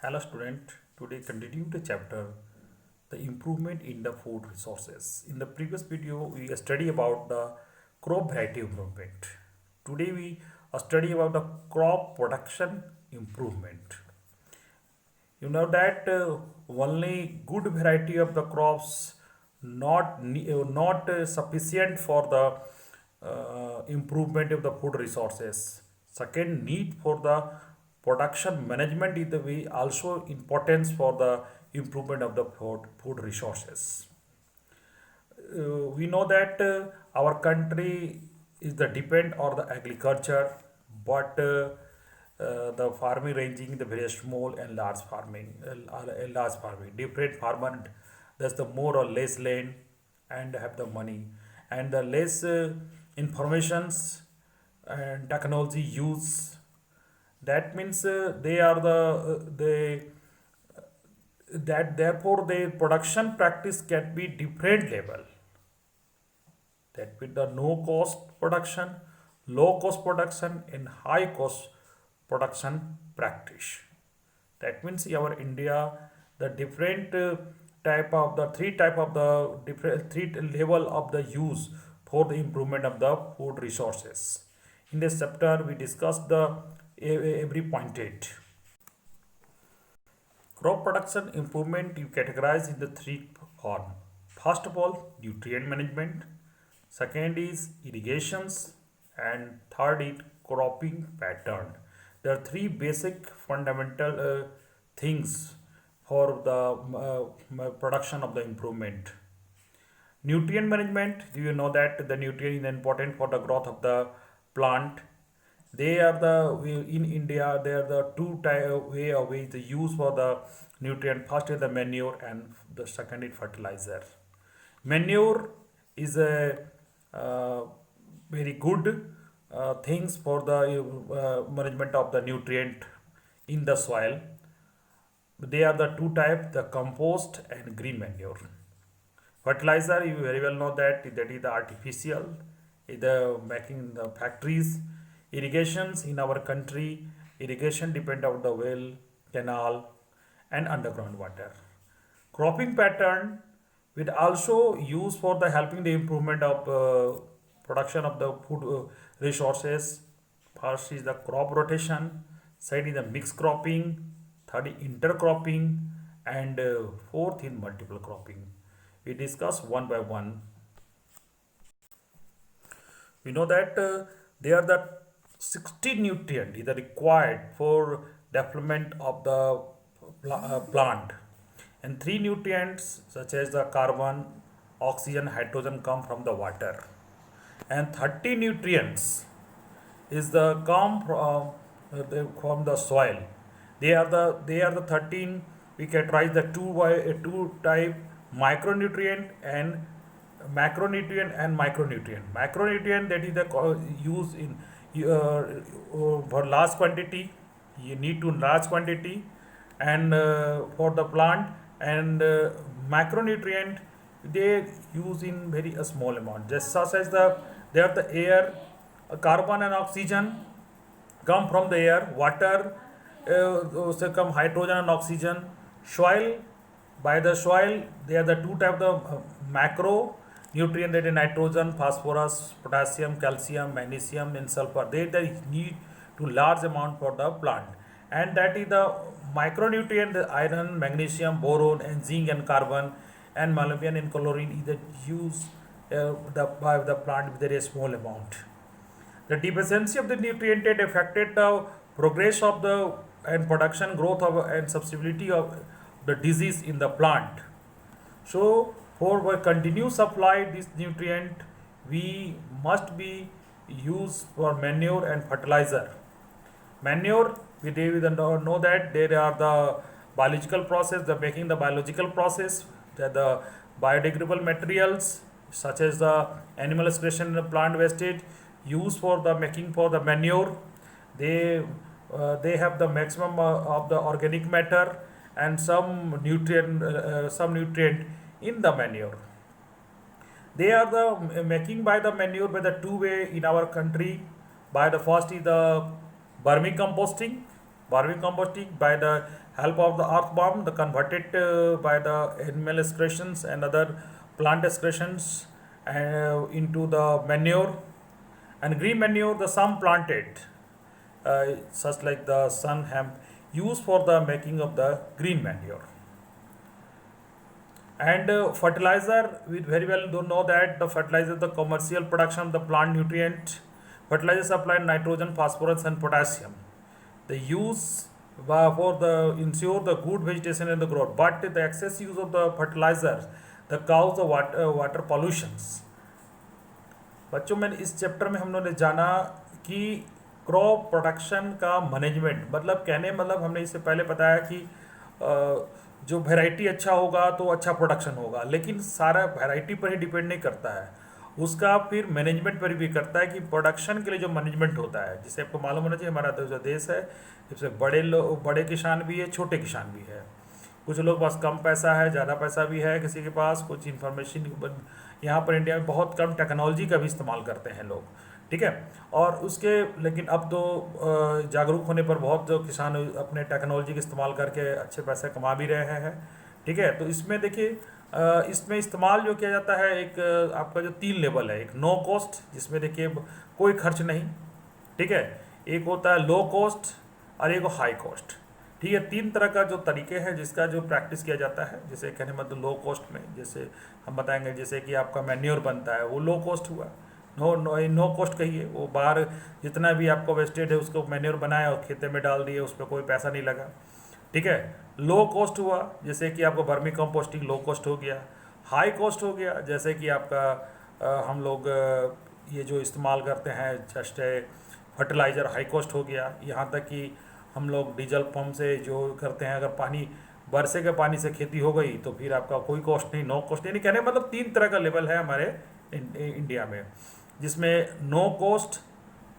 Hello student, today continue the chapter the improvement in the food resources. In the previous video we study about the crop variety improvement. Today we study about the crop production improvement. You know that only good variety of the crops not sufficient for the improvement of the food resources. Second, need for the production management is the way also importance for the improvement of the food resources. We know that our country is the depend on the agriculture, but the farming ranging the very small and large farming, large farming. Different farmer does the more or less land and have the money, and the less informations and technology use. That means they are they that therefore their production practice can be different level, that with the no cost production, low cost production, and high cost production practice. That means our India, the different type of the three type of the different three level of the use for the improvement of the food resources. In this chapter, we discussed the every pointed. Crop production improvement you categorize in the three form. First of all, nutrient management. Second is irrigations, and third is cropping pattern. There are three basic fundamental things for the production of the improvement. Nutrient management, you know that the nutrient is important for the growth of the plant. They are the in India. They are the two way of ways they use for the nutrient. First is the manure, and the second is fertilizer. Manure is a uh, very good things for the management of the nutrient in the soil. They are the two type, the compost and green manure. Fertilizer, you very well know that is the artificial, the making in the factories. Irrigations in our country, irrigation depend on the well, canal, and underground water. Cropping pattern will also use for the helping the improvement of production of the food resources. First is the crop rotation, second is the mixed cropping, third is intercropping, and fourth in multiple cropping. We discuss one by one. We know that they are the 60 nutrient is required for development of the plant, and three nutrients such as the carbon, oxygen, hydrogen come from the water, and 30 nutrients is the come from the soil. They are the 13. We categorize the two type, micronutrient and macronutrient and micronutrient. Macronutrient, that is the use in for large quantity. You need to large quantity, and for the plant, and macronutrient they use in very small amount, just such as they are the air, carbon and oxygen come from the air, water also come hydrogen and oxygen, soil, by the soil they are the two type of macro nutrient, that is nitrogen, phosphorus, potassium, calcium, magnesium, and sulfur. They need to large amount for the plant, and that is the micronutrient, the iron, magnesium, boron, and zinc, and carbon, and molybdenum and chlorine is the use by the plant with very small amount. The deficiency of the nutrient had affected the progress of the and production growth of and susceptibility of the disease in the plant. So for continuous supply this nutrient, we must be used for manure and fertilizer. Manure, we know that there are the biological process, the making the biological process, the biodegradable materials such as the animal excretion and plant wastage used for the making for the manure. They have the maximum of the organic matter and some nutrient in the manure. They are the making by the manure by the two way in our country. By the first is the vermicomposting, Vermicomposting by the help of the earthworm, the converted by the animal excretions and other plant excretions into the manure. And green manure, the some planted, such like the sun hemp, used for the making of the green manure. And fertilizer, we very well do know that the fertilizer, the commercial production of the plant nutrient. Fertilizer supply nitrogen, phosphorus, and potassium. The use for the ensure the good vegetation and the growth, but the excess use of the fertilizer the cause the water pollutions. बच्चों में इस chapter में हम लोगों ने जाना कि crop production का मैनेजमेंट मतलब कहने मतलब हमने इससे पहले बताया कि जो वैरायटी अच्छा होगा तो अच्छा प्रोडक्शन होगा, लेकिन सारा वैरायटी पर ही डिपेंड नहीं करता है, उसका फिर मैनेजमेंट पर भी करता है कि प्रोडक्शन के लिए जो मैनेजमेंट होता है, जिसे आपको मालूम होना चाहिए हमारा जो देश है सबसे बड़े किसान भी है, छोटे किसान भी है। कुछ लोग पास कम पैसा है, ज़्यादा पैसा भी है किसी के पास, कुछ इन्फॉर्मेशन यहाँ पर इंडिया में बहुत कम टेक्नोलॉजी का भी इस्तेमाल करते हैं लोग, ठीक है। और उसके लेकिन अब तो जागरूक होने पर बहुत जो किसान अपने टेक्नोलॉजी का इस्तेमाल करके अच्छे पैसे कमा भी रहे हैं, ठीक है। तो इसमें देखिए इसमें इस्तेमाल जो किया जाता है एक आपका जो 3 लेवल है, एक नो कॉस्ट जिसमें देखिए कोई खर्च नहीं, ठीक है, एक होता है लो कॉस्ट और एक हाई कॉस्ट, ठीक है। 3 तरह का जो तरीके हैं जिसका जो प्रैक्टिस किया जाता है, जैसे कहने मतलब लो कॉस्ट में जैसे हम बताएंगे, जैसे कि आपका मैन्योर बनता है वो लो कॉस्ट हुआ, नो कॉस्ट कहिए, वो बाहर जितना भी आपका वेस्टेज है उसको मैन्योर बनाया और खेते में डाल दिए, उस पर कोई पैसा नहीं लगा, ठीक है। लो कॉस्ट हुआ जैसे कि आपको वर्मी कंपोस्टिंग लो कॉस्ट हो गया। हाई कॉस्ट हो गया जैसे कि आपका हम लोग ये जो इस्तेमाल करते हैं जस्ट फर्टिलाइज़र, हाई कॉस्ट हो गया। यहाँ तक कि हम लोग डीजल पंप से जो करते हैं, अगर पानी बरसे के पानी से खेती हो गई तो फिर आपका कोई कॉस्ट नहीं, नो कॉस्ट नहीं, कहने मतलब 3 तरह का लेवल है हमारे इंडिया में, जिसमें नो कॉस्ट,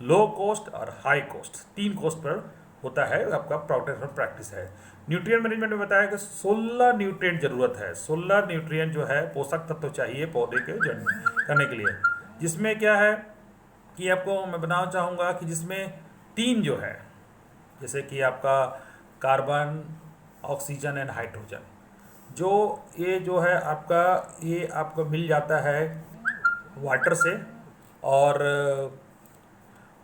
लो कॉस्ट और हाई कॉस्ट, 3 कॉस्ट पर होता है आपका प्रोटेक्शन प्रैक्टिस है। न्यूट्रिएंट मैनेजमेंट में बताया कि 16 न्यूट्रिएंट जरूरत है, 16 न्यूट्रिएंट जो है पोषक तत्व चाहिए पौधे के जन्म करने के लिए, जिसमें क्या है कि आपको मैं बताना चाहूँगा कि जिसमें 3 जो है, जैसे कि आपका कार्बन, ऑक्सीजन एंड हाइड्रोजन, जो ये जो है आपका ये आपको मिल जाता है वाटर से। और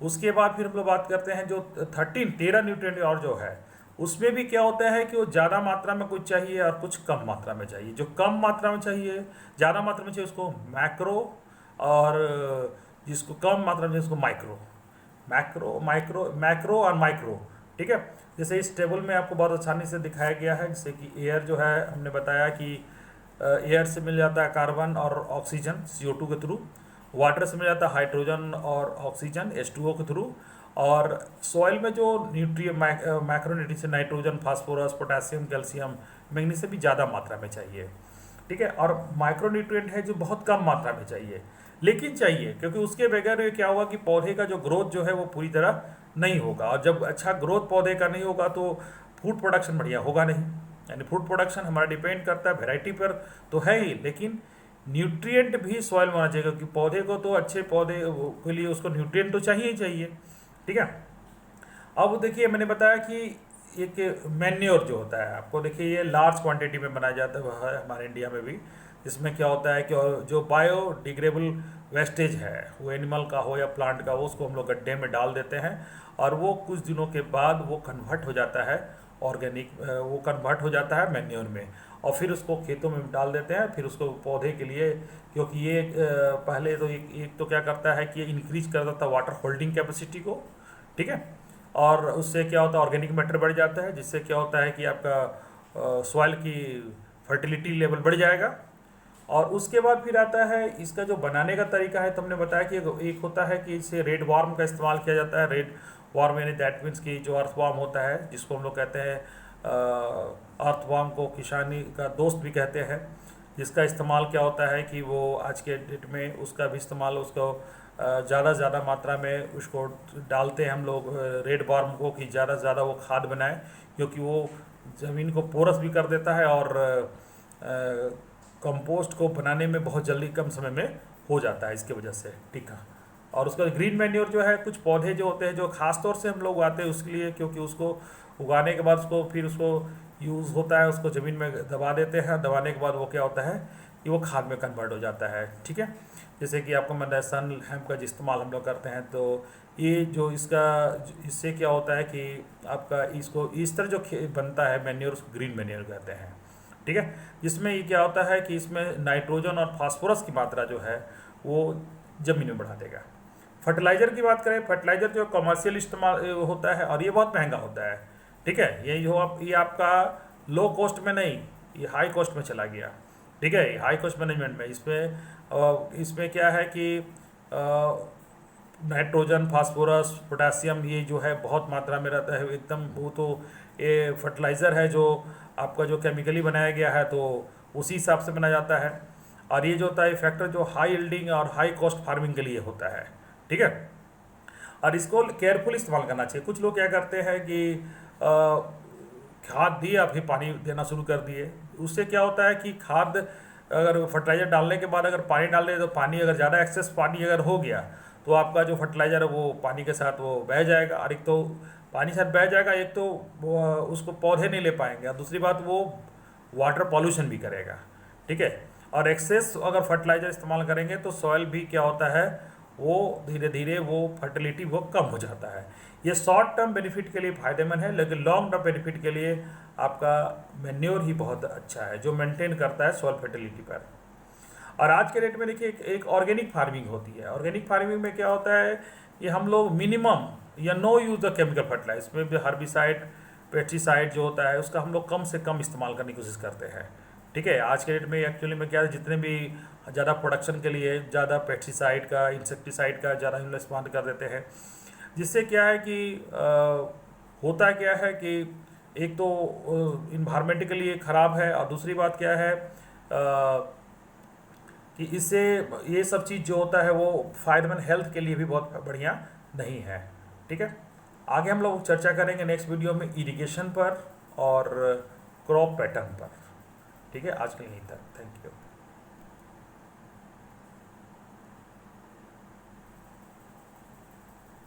उसके बाद फिर हम लोग बात करते हैं जो 13 न्यूट्रिएंट और जो है उसमें भी क्या होता है कि वो ज़्यादा मात्रा में कुछ चाहिए और कुछ कम मात्रा में चाहिए। जो कम मात्रा में चाहिए, ज़्यादा मात्रा में चाहिए उसको मैक्रो, और जिसको कम मात्रा में चाहिए उसको मैक्रो और माइक्रो, ठीक है। जैसे इस टेबल में आपको बहुत आसानी से दिखाया गया है, जैसे कि एयर जो है हमने बताया कि एयर से मिल जाता है कार्बन और ऑक्सीजन CO2 के थ्रू, वाटर से मिल जाता है हाइड्रोजन और ऑक्सीजन H2O के थ्रू, और सॉइल में जो macro nutrients nitrogen, phosphorus, potassium, calcium, magnesium भी ज़्यादा मात्रा में चाहिए, ठीक है। और माइक्रो न्यूट्रिएंट है जो बहुत कम मात्रा में चाहिए, लेकिन चाहिए, क्योंकि उसके बगैर क्या होगा कि पौधे का जो ग्रोथ जो है वो पूरी तरह नहीं होगा, और जब अच्छा ग्रोथ पौधे का नहीं होगा तो फूड प्रोडक्शन बढ़िया होगा नहीं। यानी फूड प्रोडक्शन हमारा डिपेंड करता है वैरायटी पर तो है ही, लेकिन न्यूट्रिएंट भी सॉइल में होना चाहिए, क्योंकि पौधे को तो अच्छे पौधे के लिए उसको न्यूट्रिएंट तो चाहिए ही चाहिए, ठीक है। अब देखिए मैंने बताया कि एक मैन्योर जो होता है, आपको देखिए ये लार्ज क्वांटिटी में बनाया जाता है हमारे इंडिया में भी, जिसमें क्या होता है कि जो बायोडिग्रेडेबल वेस्टेज है, वो एनिमल का हो या प्लांट का हो, उसको हम लोग गड्ढे में डाल देते हैं और वो कुछ दिनों के बाद वो कन्वर्ट हो जाता है ऑर्गेनिक, वो कन्वर्ट हो जाता है मैन्योर में, और फिर उसको खेतों में डाल देते हैं। फिर उसको पौधे के लिए, क्योंकि ये पहले तो एक तो क्या करता है कि ये इंक्रीज कर देता है वाटर होल्डिंग कैपेसिटी को, ठीक है, और उससे क्या होता है ऑर्गेनिक मैटर बढ़ जाता है, जिससे क्या होता है कि आपका सॉइल की फर्टिलिटी लेवल बढ़ जाएगा। और उसके बाद फिर आता है इसका जो बनाने का तरीका है, तो हमने बताया कि एक होता है कि इसे रेड वार्म का इस्तेमाल किया जाता है। रेड वार्म यानी दैट मीन्स कि जो अर्थवार्म होता है, जिसको हम लोग कहते हैं अर्थवार्म को किसानी का दोस्त भी कहते हैं, जिसका इस्तेमाल क्या होता है कि वो आज के डेट में उसका भी इस्तेमाल उसको ज़्यादा से ज़्यादा मात्रा में उसको डालते हैं हम लोग रेड वार्म को, कि ज़्यादा से ज़्यादा वो खाद बनाए, क्योंकि वो ज़मीन को पोरस भी कर देता है और कंपोस्ट को बनाने में बहुत जल्दी कम समय में हो जाता है इसकी वजह से, ठीक है। और उसका ग्रीन मैन्योर जो है, कुछ पौधे जो होते हैं जो खास तौर से हम लोग उगाते हैं उसके लिए, क्योंकि उसको उगाने के बाद उसको फिर उसको यूज़ होता है, उसको ज़मीन में दबा देते हैं, दबाने के बाद वो क्या होता है कि वो खाद में कन्वर्ट हो जाता है। ठीक है, जैसे कि आपको मैंने सन हेम्प का इस्तेमाल हम लोग करते हैं, तो ये जो इसका इससे क्या होता है कि आपका इसको इस तरह जो बनता है मैन्योर, उसको ग्रीन मैन्योर कहते हैं। ठीक है, जिसमें ये क्या होता है कि इसमें नाइट्रोजन और फास्फोरस की मात्रा जो है वो ज़मीन में बढ़ा देगा। फर्टिलाइज़र की बात करें, फर्टिलाइज़र जो कमर्शियल इस्तेमाल होता है और ये बहुत महंगा होता है। ठीक है, ये आपका लो कॉस्ट में नहीं, ये हाई कॉस्ट में चला गया। ठीक है, हाई कॉस्ट मैनेजमेंट में इसमें क्या है कि नाइट्रोजन, फास्फोरस, पोटासियम, ये जो है बहुत मात्रा में रहता है एकदम। वो तो ये फर्टिलाइज़र है जो आपका जो केमिकली बनाया गया है, तो उसी हिसाब से बनाया जाता है। और ये जो होता है फैक्टर जो हाई यील्डिंग और हाई कॉस्ट फार्मिंग के लिए होता है। ठीक है, और इसको केयरफुल इस्तेमाल करना चाहिए। कुछ लोग क्या करते हैं कि खाद दिए और फिर पानी देना शुरू कर दिए। उससे क्या होता है कि खाद अगर फर्टिलाइज़र डालने के बाद अगर पानी डाल दे, तो पानी अगर ज़्यादा एक्सेस पानी अगर हो गया तो आपका जो फर्टिलाइज़र है वो पानी के साथ वो बह जाएगा। और एक तो पानी साथ बह जाएगा, एक तो उसको पौधे नहीं ले पाएंगे, और दूसरी बात वो वाटर पॉल्यूशन भी करेगा। ठीक है, और एक्सेस अगर फर्टिलाइज़र इस्तेमाल करेंगे तो सॉइल भी क्या होता है, वो धीरे धीरे वो फर्टिलिटी वो कम हो जाता है। ये शॉर्ट टर्म बेनिफिट के लिए फ़ायदेमंद है, लेकिन लॉन्ग टर्म बेनिफिट के लिए आपका मैन्योर ही बहुत अच्छा है जो मेंटेन करता है सॉइल फर्टिलिटी पर। और आज के डेट में देखिए एक ऑर्गेनिक फार्मिंग होती है। ऑर्गेनिक फार्मिंग में क्या होता है कि हम लोग मिनिमम या no use the chemical fertilizer, इसमें भी हर्बिसाइड, पेस्टिसाइड जो होता है उसका हम लोग कम से कम इस्तेमाल करने की कोशिश करते हैं। ठीक है, आज के डेट में एक्चुअली में क्या है, जितने भी ज़्यादा प्रोडक्शन के लिए ज़्यादा पेस्टिसाइड का, इंसेक्टिसाइड का ज़्यादा हम लोग इस्तेमाल कर देते हैं, जिससे क्या है कि होता क्या है कि एक तो इन्वायरमेंट के लिए ख़राब है, और दूसरी बात क्या है कि इससे ये सब चीज़ जो होता है वो फ़ायदेमंद हेल्थ के लिए भी बहुत बढ़िया नहीं है। ठीक है, आगे हम लोग चर्चा करेंगे नेक्स्ट वीडियो में इरिगेशन पर और क्रॉप पैटर्न पर। ठीक है, आज के लिए यहीं तक, थैंक यू।